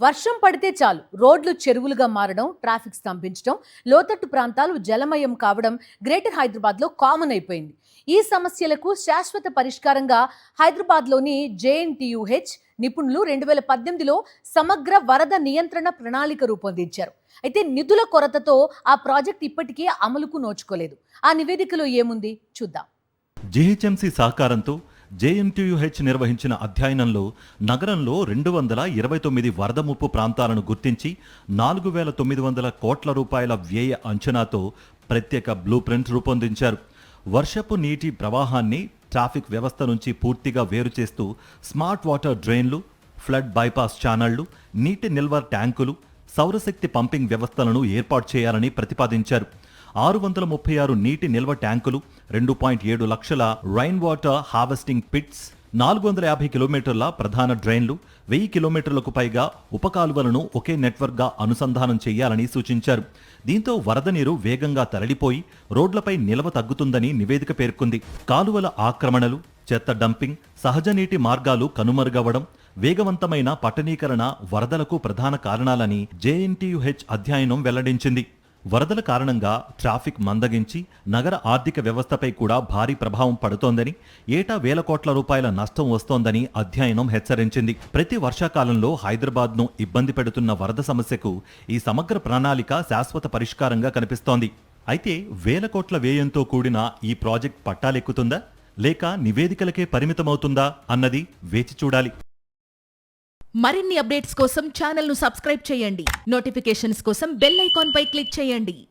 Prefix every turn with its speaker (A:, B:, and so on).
A: వర్షం పడితే చాలు రోడ్లు చెరువులుగా మారడం, ట్రాఫిక్ స్తంభించడం, లోతట్టు ప్రాంతాలు జలమయం కావడం గ్రేటర్ హైదరాబాద్లో కామన్ అయిపోయింది. ఈ సమస్యలకు శాశ్వత పరిష్కారంగా హైదరాబాద్లోని జేఎన్టీయూహెచ్ నిపుణులు 2018లో సమగ్ర వరద నియంత్రణ ప్రణాళిక రూపొందించారు. అయితే నిధుల కొరతతో ఆ ప్రాజెక్ట్ ఇప్పటికీ అమలుకు నోచుకోలేదు. ఆ నివేదికలో ఏముంది చూద్దాం.
B: జీహెచ్ఎంసీ సహకారంతో జేఎన్టీయూహెచ్ నిర్వహించిన అధ్యయనంలో నగరంలో 229 వరద ముప్పు ప్రాంతాలను గుర్తించి 4,900 కోట్ల రూపాయల వ్యయ అంచనాతో ప్రత్యేక బ్లూ ప్రింట్ రూపొందించారు. వర్షపు నీటి ప్రవాహాన్ని ట్రాఫిక్ వ్యవస్థ నుంచి పూర్తిగా వేరు చేస్తూ స్మార్ట్ వాటర్ డ్రైన్లు, ఫ్లడ్ బైపాస్ ఛానళ్లు, నీటి నిల్వ ట్యాంకులు, సౌరశక్తి పంపింగ్ వ్యవస్థలను ఏర్పాటు చేయాలని ప్రతిపాదించారు. 636 నీటి నిల్వ ట్యాంకులు, 2.7 లక్షల రైన్ వాటర్ హార్వెస్టింగ్ పిట్స్, 450 కిలోమీటర్ల ప్రధాన డ్రైన్లు, 1000 కిలోమీటర్లకు పైగా ఉపకాలువలను ఒకే నెట్వర్క్గా అనుసంధానం చేయాలని సూచించారు. దీంతో వరద నీరు వేగంగా తరలిపోయి రోడ్లపై నిల్వ తగ్గుతుందని నివేదిక పేర్కొంది. కాలువల ఆక్రమణలు, చెత్త డంపింగ్, సహజ నీటి మార్గాలు కనుమరుగవడం, వేగవంతమైన పట్టణీకరణ వరదలకు ప్రధాన కారణాలని జేఎన్టీయూహెచ్ అధ్యయనం వెల్లడించింది. వరదల కారణంగా ట్రాఫిక్ మందగించి నగర ఆర్థిక వ్యవస్థపై కూడా భారీ ప్రభావం పడుతోందని, ఏటా వేల కోట్ల రూపాయల నష్టం వస్తోందని అధ్యయనం హెచ్చరించింది. ప్రతి వర్షాకాలంలో హైదరాబాద్ను ఇబ్బంది పెడుతున్న వరద సమస్యకు ఈ సమగ్ర ప్రణాళిక శాశ్వత పరిష్కారంగా కనిపిస్తోంది. అయితే వేల కోట్ల వ్యయంతో కూడిన ఈ ప్రాజెక్ట్ పట్టాలెక్కుతుందా లేక నివేదికలకే పరిమితమవుతుందా అన్నది వేచి చూడాలి.
C: మరిన్ని అప్డేట్స్ కోసం ఛానల్ను సబ్స్క్రైబ్ చేయండి. నోటిఫికేషన్స్ కోసం బెల్ ఐకాన్ పై క్లిక్ చేయండి.